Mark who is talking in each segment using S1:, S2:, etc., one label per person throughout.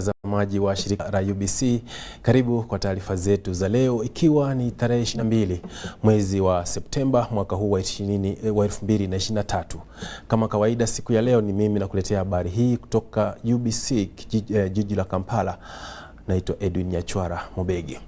S1: Mtazamaji wa shirika la Ubc, karibu kwa taarifa zetu za leo, ikiwa ni tarehe 22 mwezi wa Septemba mwaka huu wa 2023. Kama kawaida, siku ya leo ni mimi nakuletea habari hii kutoka Ubc jiji la Kampala. Naitwa Edwin Nychwara Mubegi.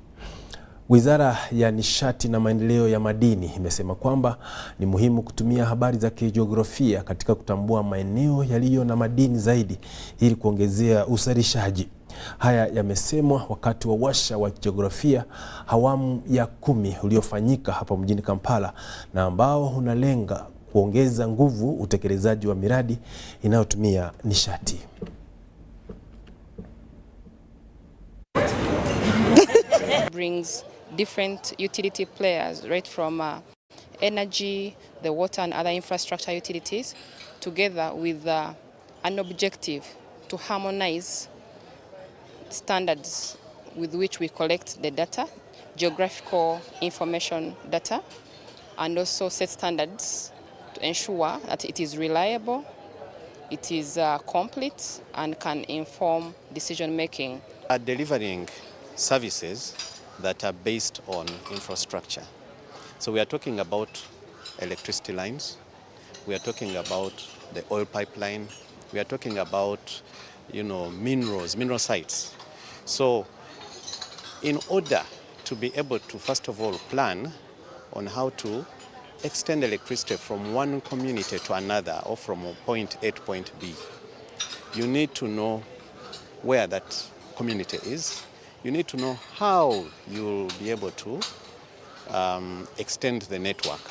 S1: Wizara ya Nishati na Maendeleo ya Madini imesema kwamba ni muhimu kutumia habari za kijiografia katika kutambua maeneo yaliyo na madini zaidi ili kuongezea uzalishaji. Haya yamesemwa wakati wa washa wa jiografia awamu ya 10 uliofanyika hapa mjini Kampala, na ambao unalenga kuongeza nguvu utekelezaji wa miradi inayotumia nishati.
S2: Brings different utility players, right from energy, the water and other infrastructure utilities, together with an objective to harmonize standards with which we collect the data, geographical information data, and also set standards to ensure that it is reliable, it is complete, and can inform decision making.
S3: Delivering services that are based on infrastructure. So we are talking about electricity lines, we are talking about the oil pipeline, we are talking about, mineral sites. So in order to be able to, first of all, plan on how to extend electricity from one community to another, or from point A to point B, you need to know where that community is. You need to know how you'll be able to extend the network.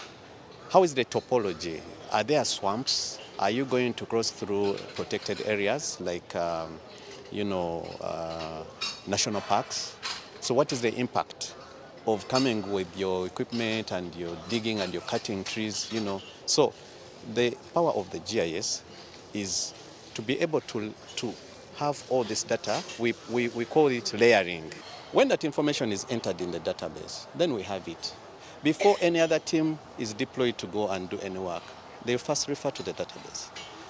S3: How is the topology? Are there swamps? Are you going to cross through protected areas like, national parks? So what is the impact of coming with your equipment and your digging and your cutting trees, So the power of the GIS is to be able to have all this data. We call it layering. When that information is entered in the database, then we have it. Before any other team is deployed to go and do any work, they first refer to the database.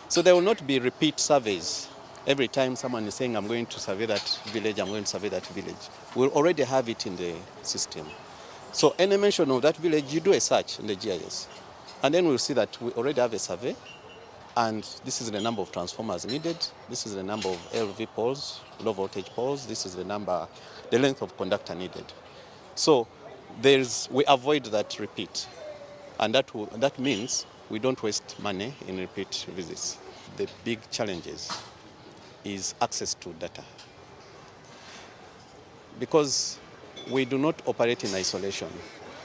S3: So there will not be repeat surveys. Every time someone is saying, I'm going to survey that village, I'm going to survey that village. We'll already have it in the system. So any mention of that village, you do a search in the GIS. And then we'll see that we already have a survey. And this is the number of transformers needed. This is the number of LV poles, low voltage poles. This is the length of conductor needed. So we avoid that repeat. And that means we don't waste money in repeat visits. The big challenges is access to data. Because we do not operate in isolation.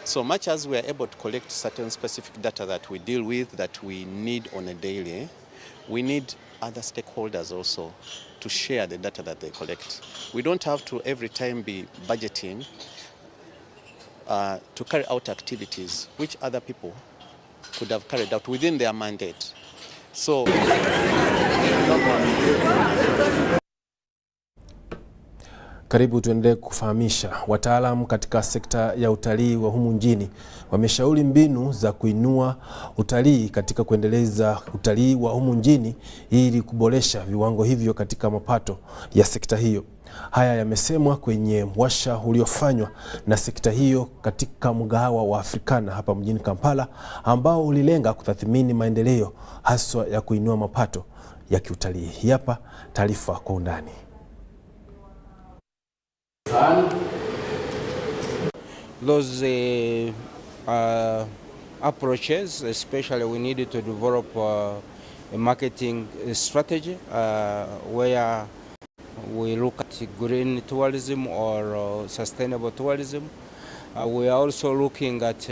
S3: So much as we are able to collect certain specific data that we deal with, that we need on a daily, we need other stakeholders also to share the data that they collect. We don't have to every time be budgeting to carry out activities which other people could have carried out within their mandate. So
S1: Karibu tuendelee kufahamisha. Wataalamu katika sekta ya utalii wa humu nchini wameshauri mbinu za kuinua utalii katika kuendeleza utalii wa humu nchini ili kuboresha viwango hivyo katika mapato ya sekta hiyo. Haya yamesemwa kwenye washa uliofanywa na sekta hiyo katika mgahawa wa Afrikana hapa mjini Kampala, ambao ulilenga kutathmini maendeleo haswa ya kuinua mapato ya kiutalii. Hapa taarifa kwa undani.
S4: Those approaches, especially we needed to develop a marketing strategy where we look at green tourism or sustainable tourism. We are also looking at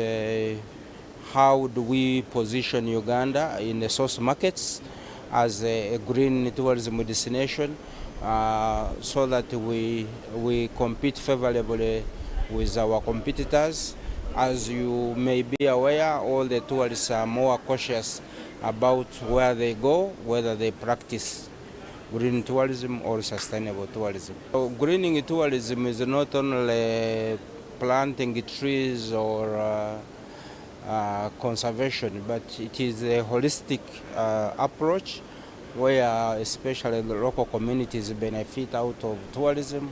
S4: how do we position Uganda in the source markets as a green tourism destination, so that we compete favorably with our competitors. As you may be aware, all the tourists are more cautious about where they go, whether they practice green tourism or sustainable tourism. So greening tourism is not only planting trees or conservation, but it is a holistic approach where especially the local communities benefit out of tourism.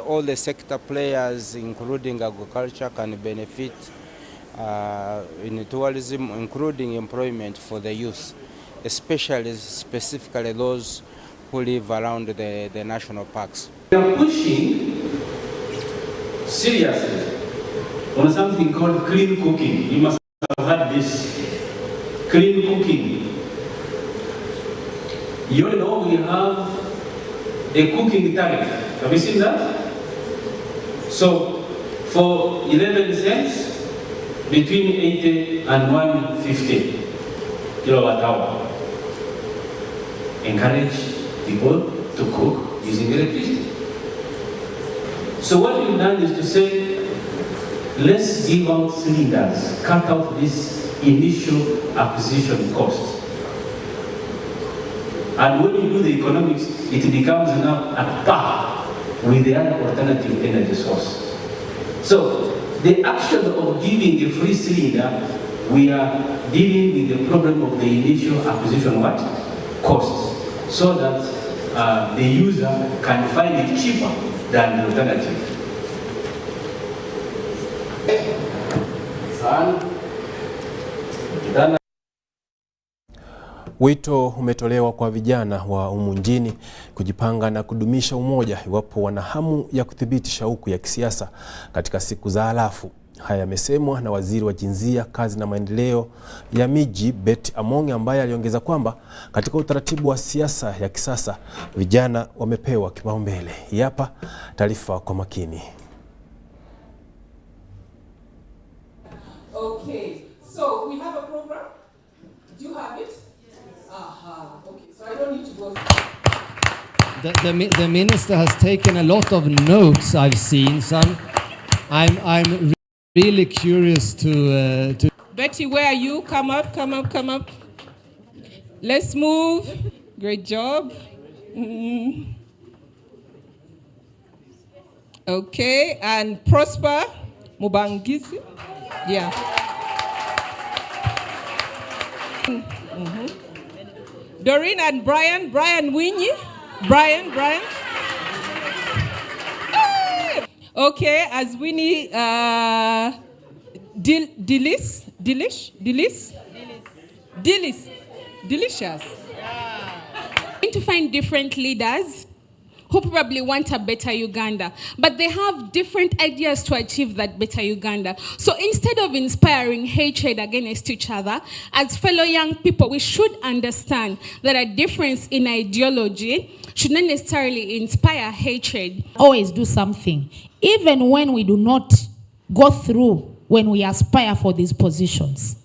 S4: All the sector players, including agriculture, can benefit in tourism, including employment for the youth, specifically those who live around the national parks.
S5: We are pushing seriously on something called clean cooking. You must have heard this. Clean cooking. You know we have a cooking tariff. Have you seen that? So for 11 cents, between 80 and 150 kilowatt hour. Encourage people to cook using electricity. So what we've done is to say, let's give out cylinders, cut out this initial acquisition cost. And when you do the economics, it becomes now at par with the other alternative energy source. So the action of giving a free cylinder, we are dealing with the problem of the initial acquisition cost, so that the user can find it cheaper than the alternative.
S1: Wito umetolewa kwa vijana wa humu nchini kujipanga na kudumisha umoja iwapo wana hamu ya kudhibiti shauku ya kisiasa katika siku za halafu. Haya yamesemwa na Waziri wa Jinsia, Kazi na Maendeleo ya Miji Betty Amongi, ambaye aliongeza kwamba katika utaratibu wa siasa ya kisasa vijana wamepewa kipaumbele. Hapa taarifa kwa makini.
S6: Okay, so we have a program. Do you have it? Okay, so I don't need to go.
S7: The minister has taken a lot of notes, I've seen. So I'm really curious to.
S6: Betty, where are you? Come up, come up, come up. Let's move. Great job. Okay, and Prosper Mubangisi. Yeah. Doreen and Brian Winnie. Brian. Hey! Okay, as Winnie, Delicious.
S8: Going to find different leaders who probably want a better Uganda, but they have different ideas to achieve that better Uganda. So instead of inspiring hatred against each other, as fellow young people, we should understand that a difference in ideology should not necessarily inspire hatred.
S9: Always do something, even when we do not go through when we aspire for these positions.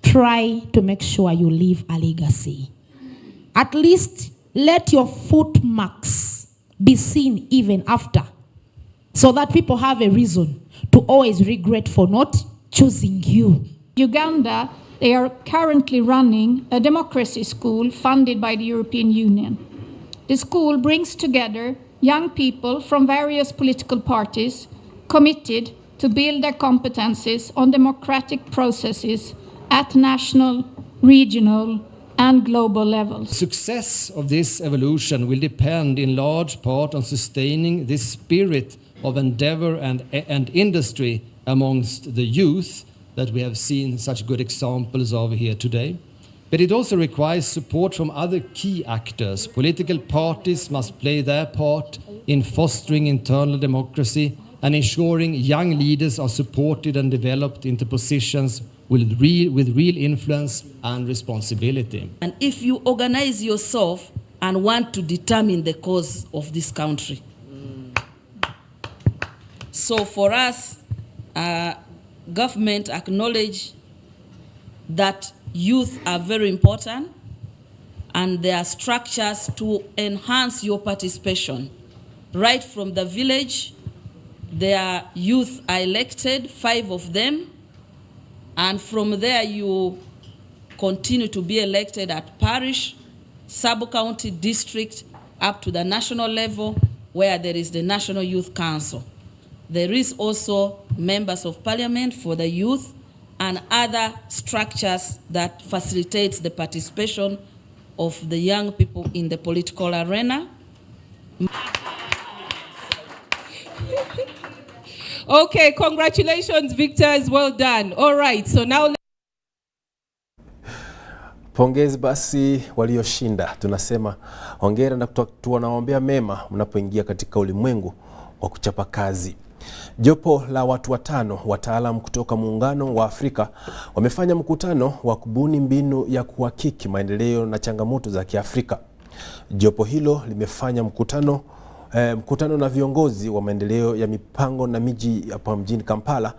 S9: Try to make sure you leave a legacy. At least let your footmarks be seen even after, so that people have a reason to always regret for not choosing you.
S10: Uganda, they are currently running a democracy school funded by the European Union. The school brings together young people from various political parties committed to build their competencies on democratic processes at national, regional, and global levels.
S7: Success of this evolution will depend in large part on sustaining this spirit of endeavor and industry amongst the youth that we have seen such good examples of here today. But it also requires support from other key actors. Political parties must play their part in fostering internal democracy and ensuring young leaders are supported and developed into positions with real influence and responsibility.
S11: And if you organize yourself and want to determine the cause of this country. So for us, government acknowledge that youth are very important, and there are structures to enhance your participation. Right from the village, their youth are elected, 5 of them, and from there you continue to be elected at parish, sub-county, district, up to the national level, where there is the National Youth Council. There is also members of parliament for the youth, and other structures that facilitates the participation of the young people in the political arena.
S6: Okay, congratulations, victors. Well done. All right, so now
S1: pongezi basi walioshinda. Tunasema hongera na tunawaombea mema mnapoingia katika ulimwengu wa kuchapa kazi. Jopo la watu watano wataalamu kutoka Muungano wa Afrika wamefanya mkutano wa kubuni mbinu ya kuhakiki maendeleo na changamoto za Kiafrika. Jopo hilo limefanya mkutano na viongozi wa maendeleo ya mipango na miji hapa mjini Kampala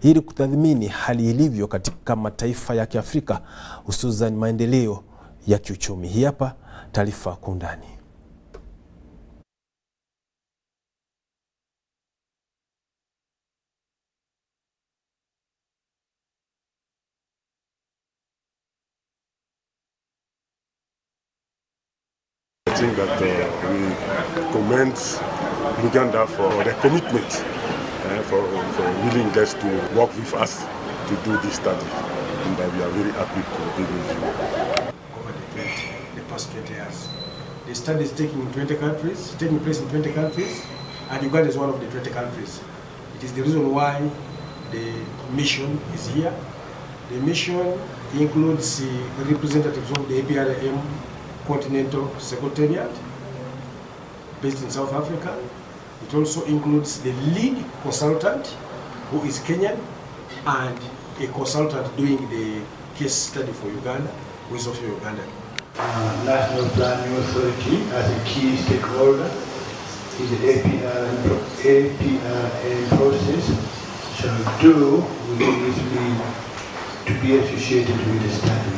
S1: ili kutathmini hali ilivyo katika mataifa ya Kiafrika, hususan maendeleo ya kiuchumi. Hii hapa taarifa kwa undani.
S12: I think that we commend Uganda for their commitment, for willingness to work with us to do this study, and that we are very happy to be with you.
S13: Over the past 20 years. The study is taking place in 20 countries, and Uganda is one of the 20 countries. It is the reason why the mission is here. The mission includes the representatives of the APRM Continental Secretariat based in South Africa. It also includes the lead consultant, who is Kenyan, and a consultant doing the case study for Uganda, who is also Ugandan.
S14: National Planning Authority as a key stakeholder in the APRM process shall do within this mean to be associated with the study.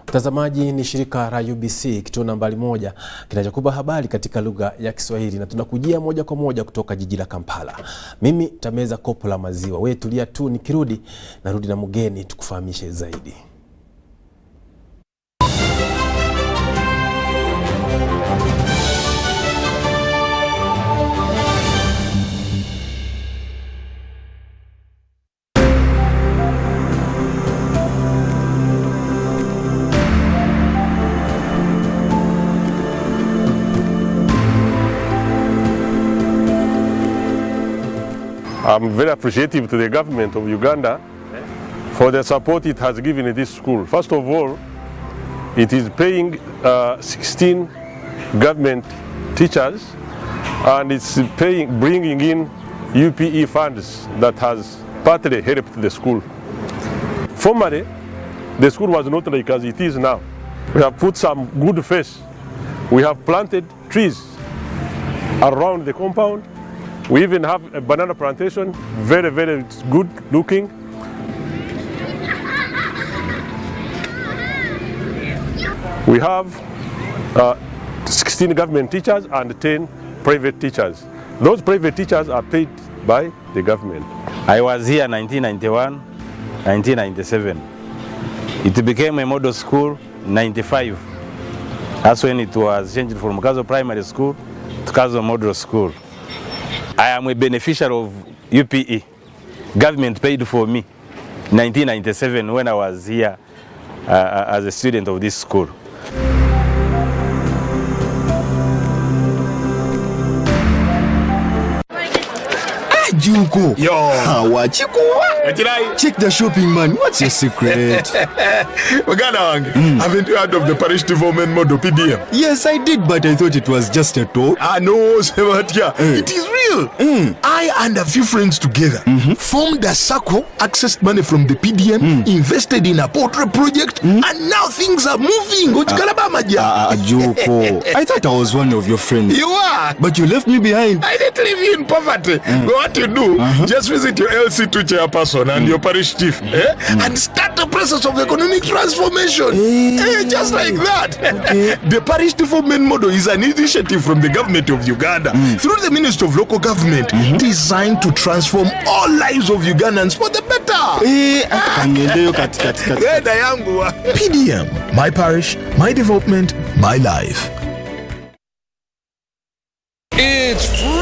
S1: Mtazamaji, ni shirika la UBC, kituo nambari 1 kinachokupa habari katika lugha ya Kiswahili, na tunakujia moja kwa moja kutoka jiji la Kampala. Mimi tameza kopo la maziwa. Wewe tulia tu, nikirudi narudi na mgeni tukufahamishe zaidi.
S12: I'm very appreciative to the government of Uganda for the support it has given this school. First of all, it is paying 16 government teachers, and it's bringing in UPE funds that has partly helped the school. Formerly, the school was not like as it is now. We have put some good face. We have planted trees around the compound. We even have a banana plantation, very, very good looking. We have 16 government teachers and 10 private teachers. Those private teachers are paid by the government.
S15: I was here 1991, 1997. It became a model school 95. That's when it was changed from Kazo Primary School to Kazo Model School. I am a beneficiary of UPE. Government paid for me in 1997 when I was here as a student of this school.
S16: Juko. Yo. Check the shopping, man. What's your secret?
S12: Haven't you heard of the Parish Development Model PDM?
S16: Yes, I did, but I thought it was just a talk.
S12: No, Sebatia. It is real. I and a few friends together formed a circle, accessed money from the PDM, invested in a portrait project, and now things are moving.
S16: Juko. I thought I was one of your friends.
S12: You are.
S16: But you left me behind.
S12: I didn't leave you in poverty. What you do, just visit your LC2 chairperson and your parish chief and start the process of economic transformation. Just like that. The Parish Development Model is an initiative from the government of Uganda through the Ministry of Local Government designed to transform all lives of Ugandans for the better. PDM, my parish, my development, my life.
S17: It's free.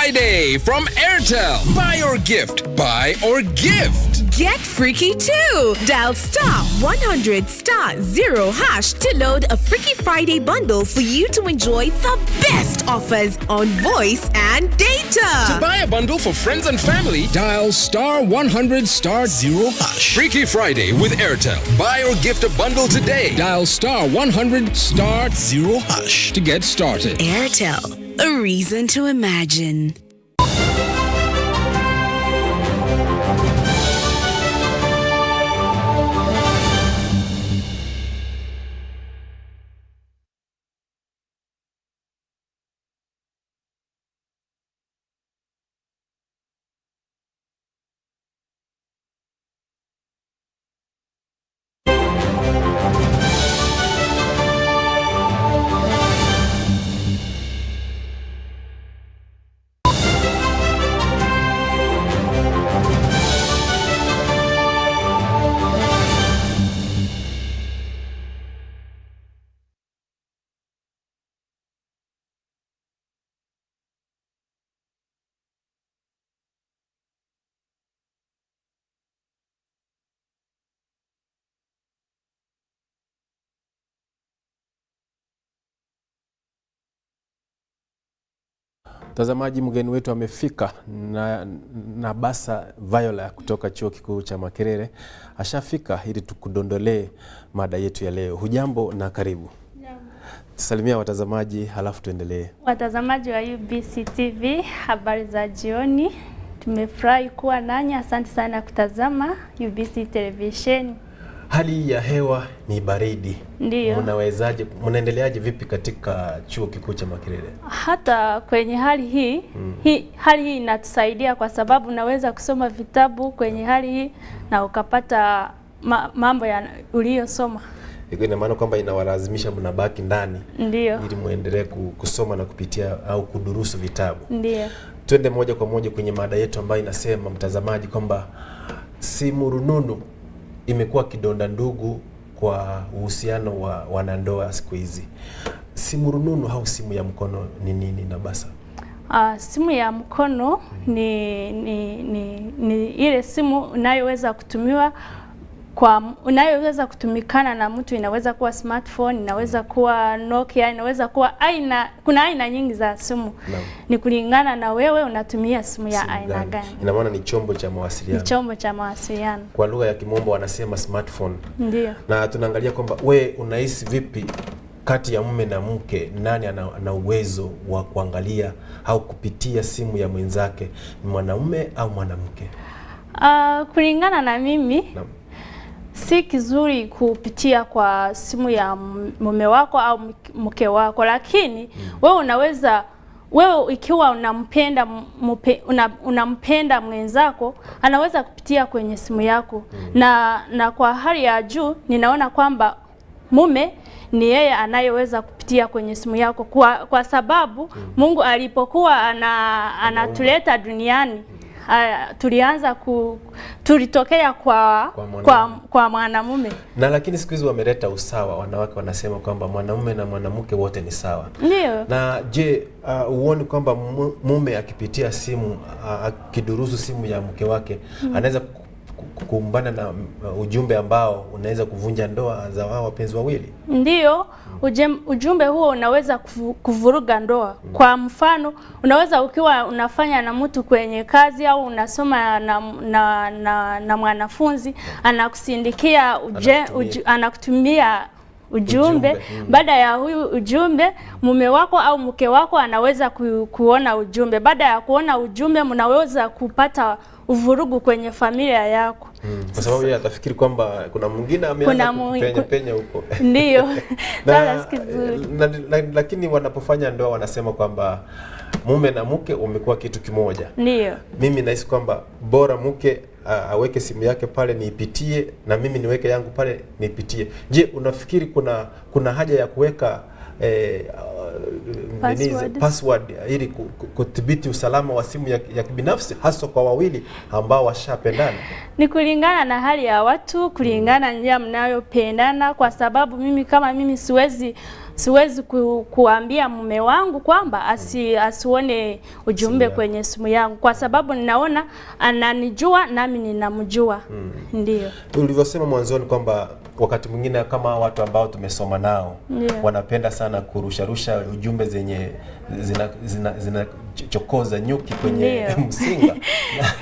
S17: Friday from Airtel. Buy or gift. Buy or gift.
S18: Get freaky too. Dial *100*0# to load a Freaky Friday bundle for you to enjoy the best offers on voice and data.
S17: To buy a bundle for friends and family, dial *100*0#. Freaky Friday with Airtel. Buy or gift a bundle today. Dial *100*0# to get started.
S18: Airtel, a reason to imagine.
S1: Mtazamaji, mgeni wetu amefika na Basa Viola kutoka Chuo Kikuu cha Makerere. Ashafika ili tukudondolee mada yetu ya leo. Hujambo na karibu. Salimia watazamaji halafu tuendelee.
S19: Watazamaji wa UBC TV, habari za jioni. Tumefurahi kuwa nanyi. Asante sana kutazama UBC Television.
S1: Hali ya hewa ni baridi.
S19: Ndiyo.
S1: Mnaendeleaje vipi katika Chuo Kikuu cha Makerere?
S19: Hata kwenye hali hii, hali hii inatusaidia kwa sababu unaweza kusoma vitabu kwenye hali hii na ukapata mambo ya uliyosoma.
S1: Ina maana kwamba inawalazimisha mnabaki ndani.
S19: Ndiyo.
S1: Ili muendelee kusoma na kupitia au kudurusu vitabu.
S19: Ndiyo.
S1: Twende moja kwa moja kwenye mada yetu ambayo inasema, mtazamaji, kwamba simu rununu imekuwa kidonda ndugu kwa uhusiano wa wanandoa siku hizi. Simu rununu au simu ya mkono ni nini na Basa?
S19: Simu ya mkono ni ile simu unayoweza kutumiwa unayoweza kutumikana na mtu. Inaweza kuwa smartphone, inaweza kuwa Nokia, inaweza kuwa kuna aina nyingi za simu.
S1: No.
S19: Ni kulingana na wewe unatumia simu ya aina gani.
S1: Ina maana ni chombo cha mawasiliano.
S19: Ni chombo cha mawasiliano.
S1: Kwa lugha ya kimombo wanasema smartphone.
S19: Ndiyo.
S1: Na tunaangalia kwamba we unahisi vipi kati ya mume na mke, nani ana uwezo wa kuangalia au kupitia simu ya mwenzake, ni mwanamume au mwanamke?
S19: Kulingana na mimi, no. Si kizuri kupitia kwa simu ya mume wako au mke wako, lakini wewe ikiwa unampenda mwenzako, anaweza kupitia kwenye simu yako. Na kwa hali ya juu ninaona kwamba mume ni yeye anayeweza kupitia kwenye simu yako kwa sababu Mungu alipokuwa anatuleta duniani, tulitokea kwa mwanamume.
S1: Na lakini siku hizi wameleta usawa, wanawake wanasema kwamba mwanamume na mwanamke wote ni sawa.
S19: Ndio.
S1: Na je, uone kwamba mume akipitia simu, akidurusu simu ya mke wake, anaweza kukumbana na ujumbe ambao unaweza kuvunja ndoa za wao wapenzi wawili?
S19: Ndio, ujumbe huo unaweza kuvuruga ndoa. Kwa mfano, unaweza ukiwa unafanya na mtu kwenye kazi au unasoma na mwanafunzi, anakusindikia anakutumia ujumbe. Baada ya huyu ujumbe, mume wako au mke wako anaweza kuona ujumbe. Baada ya kuona ujumbe, mnaweza kupata uvurugu kwenye familia yako.
S1: Kwa sababu yeye atafikiri kwamba kuna mwingine ameanza penya huko.
S19: Ndio.
S1: Lakini wanapofanya ndoa wanasema kwamba mume na mke umekuwa kitu kimoja.
S19: Ndio.
S1: Mimi nahisi kwamba bora mke aweke simu yake pale niipitie na mimi niweke yangu pale niipitie. Je, unafikiri kuna haja ya kuweka password ili kudhibiti usalama wa simu ya kibinafsi, hasa kwa wawili ambao washapendana?
S19: Ni kulingana na hali ya watu, kulingana njia mnayopendana, kwa sababu mimi kama mimi siwezi kuambia mume wangu kwamba asione ujumbe kwenye simu yangu, kwa sababu ninaona ananijua nami ninamjua. Ndio
S1: ulivyosema mwanzoni kwamba wakati mwingine kama watu ambao tumesoma nao wanapenda sana kurusharusha ujumbe zenye zinachokoza nyuki kwenye msinga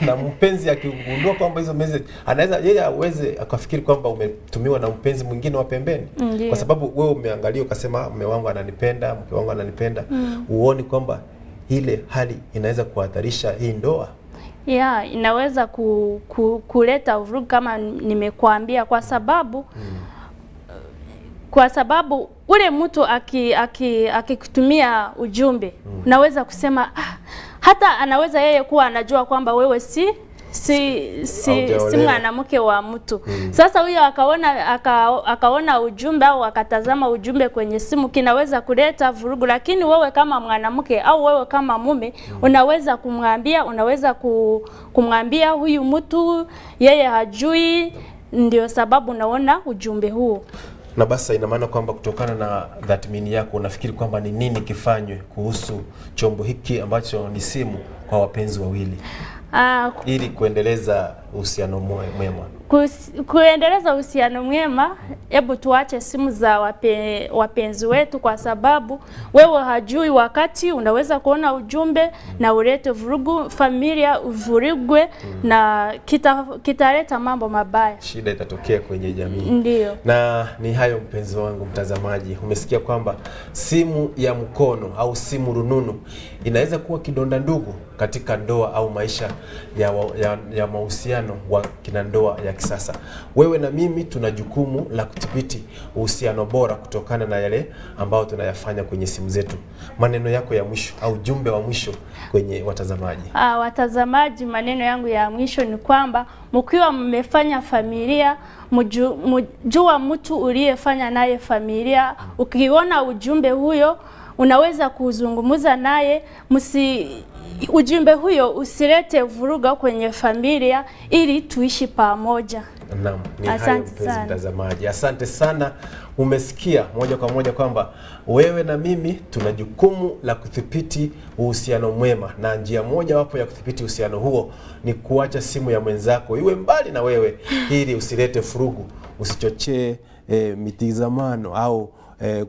S1: na mpenzi akigundua kwamba hizo message anaweza yeye aweze akafikiri kwamba umetumiwa na mpenzi mwingine wa pembeni, kwa sababu wewe umeangalia ukasema mume wangu ananipenda, mke wangu ananipenda. Uone kwamba ile hali inaweza kuhatarisha hii ndoa.
S19: Inaweza kuleta vurugu kama nimekuambia, kwa sababu ule mtu akikutumia ujumbe unaweza kusema hata anaweza yeye kuwa anajua kwamba wewe si mwanamke wa mtu. Sasa huyo akaona ujumbe au akatazama ujumbe kwenye simu, kinaweza kuleta vurugu. Lakini wewe kama mwanamke au wewe kama mume unaweza kumwambia huyu mtu yeye hajui, ndio sababu naona ujumbe huu.
S1: Na basi ina maana kwamba kutokana na tathmini yako unafikiri kwamba ni nini kifanywe kuhusu chombo hiki ambacho ni simu kwa wapenzi wawili ili kuendeleza uhusiano mwema?
S19: Kuendeleza uhusiano mwema, hebu tuache simu za wapenzi wetu, kwa sababu wewe hajui wakati unaweza kuona ujumbe na ulete vurugu, familia uvurugwe na kitaleta mambo mabaya.
S1: Shida itatokea kwenye jamii.
S19: Ndio.
S1: Na ni hayo mpenzi wangu mtazamaji, umesikia kwamba simu ya mkono au simu rununu inaweza kuwa kidonda ndugu katika ndoa au maisha ya mahusiano wa kina ndoa ya kisasa. Wewe na mimi tuna jukumu la kudhibiti uhusiano bora kutokana na yale ambao tunayafanya kwenye simu zetu. Maneno yako ya mwisho au jumbe wa mwisho kwenye watazamaji?
S19: Watazamaji, maneno yangu ya mwisho ni kwamba mkiwa mmefanya familia, mjua mtu uliyefanya naye familia. Ukiona ujumbe huyo unaweza kuzungumza naye, ujumbe huyo usilete vuruga kwenye familia ili tuishi pamoja.
S1: Naam, ni hayo mpenzi mtazamaji. Asante sana. Umesikia moja kwa moja kwamba wewe na mimi tuna jukumu la kudhibiti uhusiano mwema, na njia moja wapo ya kudhibiti uhusiano huo ni kuacha simu ya mwenzako iwe mbali na wewe ili usilete furugu, usichochee mitizamano au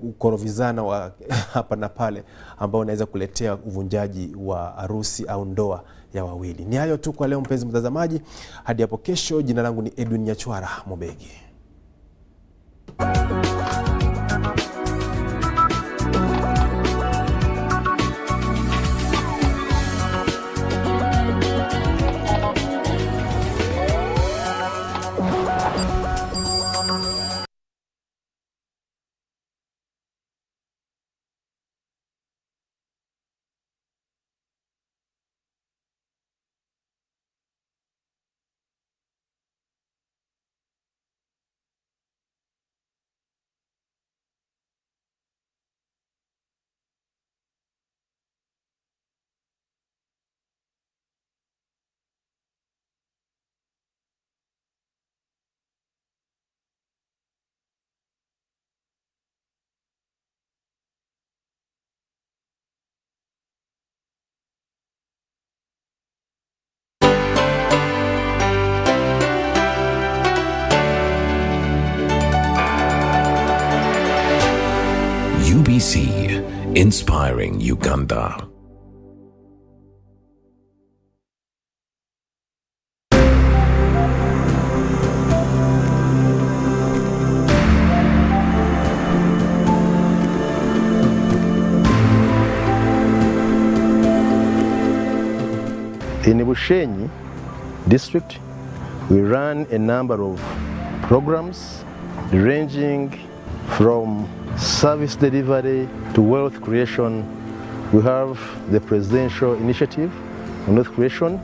S1: kukorofizana wa hapa na pale ambao unaweza kuletea uvunjaji wa harusi au ndoa ya wawili. Ni hayo tu kwa leo mpenzi mtazamaji, hadi hapo kesho. Jina langu ni Edwin Nychwara Mobegi.
S17: UBC, inspiring Uganda.
S20: In Bushenyi district, we run a number of programs ranging from service delivery to wealth creation. We have the presidential initiative on wealth creation,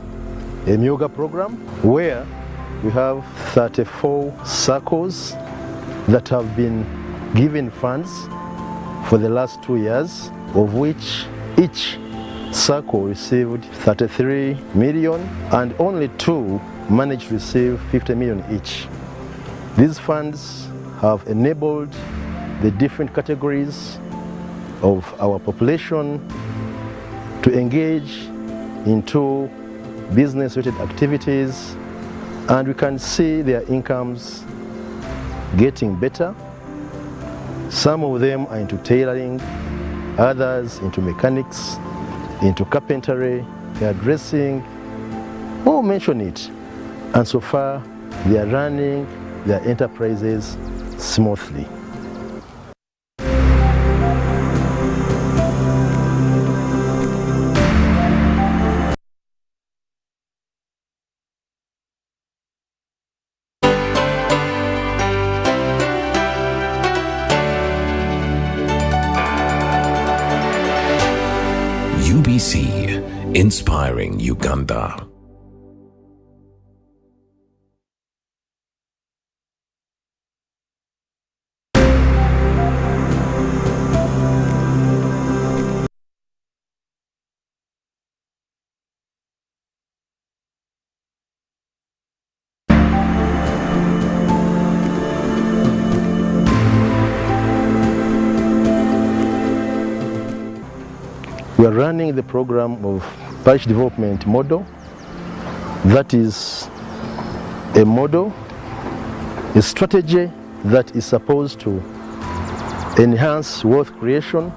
S20: a MYOGA program, where we have 34 circles that have been given funds for the last 2 years, of which each circle received 33 million and only 2 managed to receive 50 million each. These funds have enabled the different categories of our population to engage into business-related activities, and we can see their incomes getting better. Some of them are into tailoring, others into mechanics, into carpentry, hairdressing, or mention it. And so far, they are running their enterprises smoothly.
S17: UBC, inspiring Uganda.
S20: We are running the program of parish development model. That is a model, a strategy that is supposed to enhance wealth creation